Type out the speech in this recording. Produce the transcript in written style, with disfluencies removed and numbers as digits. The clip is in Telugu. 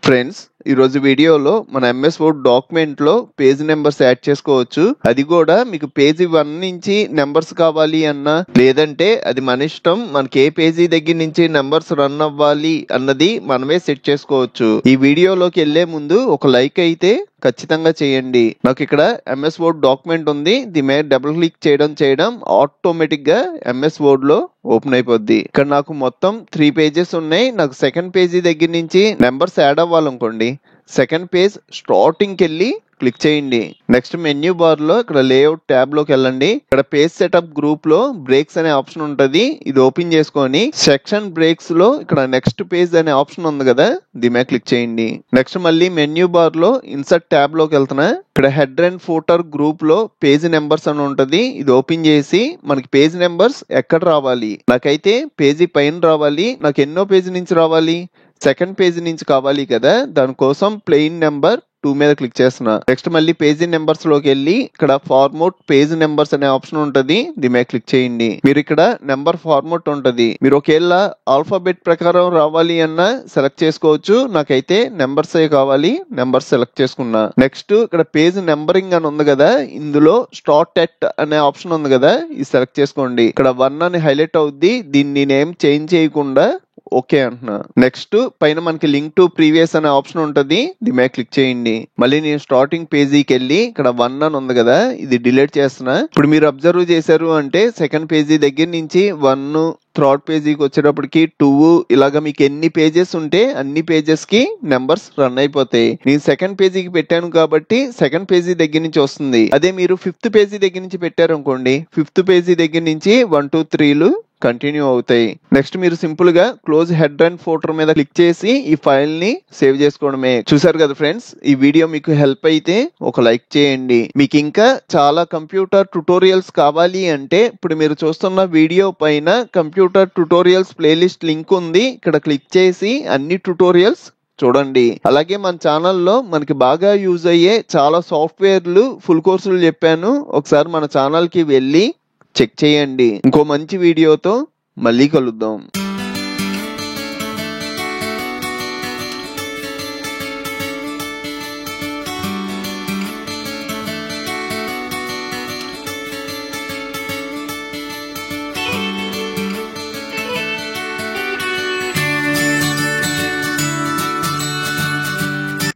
ఫ్రెండ్స్, ఈరోజు వీడియోలో మన ఎంఎస్ వర్డ్ డాక్యుమెంట్లో పేజ్ నెంబర్స్ యాడ్ చేసుకోవచ్చు. అది కూడా మీకు పేజీ 1 నుంచి నెంబర్స్ కావాలి అన్నా, లేదంటే అది మన ఇష్టం, మనకి ఏ పేజీ దగ్గర నుంచి నెంబర్స్ రన్ అవ్వాలి అన్నది మనమే సెట్ చేసుకోవచ్చు. ఈ వీడియోలోకి వెళ్లే ముందు ఒక లైక్ అయితే ఖచ్చితంగా చేయండి. నాకు ఇక్కడ ఎంఎస్ వర్డ్ డాక్యుమెంట్ ఉంది, దీని మీద డబుల్ క్లిక్ చేయడం ఆటోమేటిక్ గా ఎంఎస్ వర్డ్ లో ఓపెన్ అయిపోద్ది. ఇక్కడ నాకు మొత్తం 3 పేజెస్ ఉన్నాయి. నాకు సెకండ్ పేజీ దగ్గర నుంచి నెంబర్స్ యాడ్ అవ్వాలనుకోండి, సెకండ్ పేజ్ స్టార్టింగ్ కి వెళ్ళి క్లిక్ చేయండి. నెక్స్ట్ మెన్యూ బార్ లో ఇక్కడ లేఅవుట్ ట్యాబ్ లోకి వెళ్ళండి. ఇక్కడ పేజ్ సెటప్ గ్రూప్ లో బ్రేక్స్ అనే ఆప్షన్ ఉంటది, ఇది ఓపెన్ చేసుకొని సెక్షన్ బ్రేక్స్ లో ఇక్కడ నెక్స్ట్ పేజ్ అనే ఆప్షన్ ఉంది కదా, దీని మీద క్లిక్ చేయండి. నెక్స్ట్ మళ్ళీ మెన్యూ బార్ లో ఇన్సర్ట్ ట్యాబ్ లోకి వెళ్తున్నా. ఇక్కడ హెడ్ అండ్ ఫూటర్ గ్రూప్ లో పేజ్ నెంబర్స్ అని ఉంటది, ఇది ఓపెన్ చేసి మనకి పేజ్ నెంబర్స్ ఎక్కడ రావాలి, నాకైతే పేజీ పైన రావాలి. నాకు ఎన్నో పేజీ నుంచి రావాలి, సెకండ్ పేజీ నుంచి కావాలి కదా, దానికోసం ప్లెయిన్ నెంబర్ 2 మీద క్లిక్ చేస్తున్నా. నెక్స్ట్ మళ్ళీ పేజీ నెంబర్స్ లోకి వెళ్ళి ఇక్కడ ఫార్మోట్ పేజ్ నెంబర్స్ అనే ఆప్షన్ ఉంటది, దీని మీద క్లిక్ చేయండి. మీరు ఇక్కడ నెంబర్ ఫార్మోట్ ఉంటది, మీరు ఒకవేళ ఆల్ఫాబెట్ ప్రకారం రావాలి అన్నా సెలెక్ట్ చేసుకోవచ్చు. నాకైతే నెంబర్స్ కావాలి, నెంబర్స్ సెలెక్ట్ చేసుకున్నా. నెక్స్ట్ ఇక్కడ పేజ్ నెంబరింగ్ అని ఉంది కదా, ఇందులో స్టార్ట్ ఎట్ అనే ఆప్షన్ ఉంది కదా, ఇది సెలెక్ట్ చేసుకోండి. ఇక్కడ 1 అని హైలైట్ అవుద్ది, దీన్ని నేమ్ చేంజ్ చేయకుండా ఓకే అంటున్నా. నెక్స్ట్ పైన మనకి లింక్ టు ప్రీవియస్ అనే ఆప్షన్ ఉంటది, దీని మీద క్లిక్ చేయండి. మళ్ళీ నేను స్టార్టింగ్ పేజీకి వెళ్ళి ఇక్కడ 1 అని ఉంది కదా, ఇది డిలీట్ చేస్తున్నా. ఇప్పుడు మీరు అబ్జర్వ్ చేశారు అంటే సెకండ్ పేజీ దగ్గర నుంచి 1, థర్డ్ పేజీకి వచ్చేటప్పటికి 2, ఇలాగా మీకు ఎన్ని పేజెస్ ఉంటే అన్ని పేజెస్ కి నెంబర్స్ రన్ అయిపోతాయి. నేను సెకండ్ పేజీకి పెట్టాను కాబట్టి సెకండ్ పేజీ దగ్గర నుంచి వస్తుంది. అదే మీరు 5th పేజీ దగ్గర నుంచి పెట్టారు అనుకోండి, 5th పేజీ దగ్గర నుంచి 1, 2, 3లు కంటిన్యూ అవుతాయి. నెక్స్ట్ మీరు సింపుల్ గా క్లోజ్ హెడ్ అండ్ ఫోల్డర్ మీద క్లిక్ చేసి ఈ ఫైల్ ని సేవ్ చేసుకోవడమే. చూసారు కదా ఫ్రెండ్స్, ఈ వీడియో మీకు హెల్ప్ అయితే ఒక లైక్ చేయండి. మీకు ఇంకా చాలా కంప్యూటర్ ట్యుటోరియల్స్ కావాలి అంటే ఇప్పుడు మీరు చూస్తున్న వీడియో పైన కంప్యూటర్ ట్యుటోరియల్స్ ప్లేలిస్ట్ లింక్ ఉంది, ఇక్కడ క్లిక్ చేసి అన్ని ట్యుటోరియల్స్ చూడండి. అలాగే మన ఛానల్లో మనకి బాగా యూజ్ అయ్యే చాలా సాఫ్ట్వేర్లు ఫుల్ కోర్సులు చెప్పాను, ఒకసారి మన ఛానల్ కి వెళ్ళి చెక్ చేయండి. ఇంకో మంచి వీడియోతో మళ్ళీ కలుద్దాం.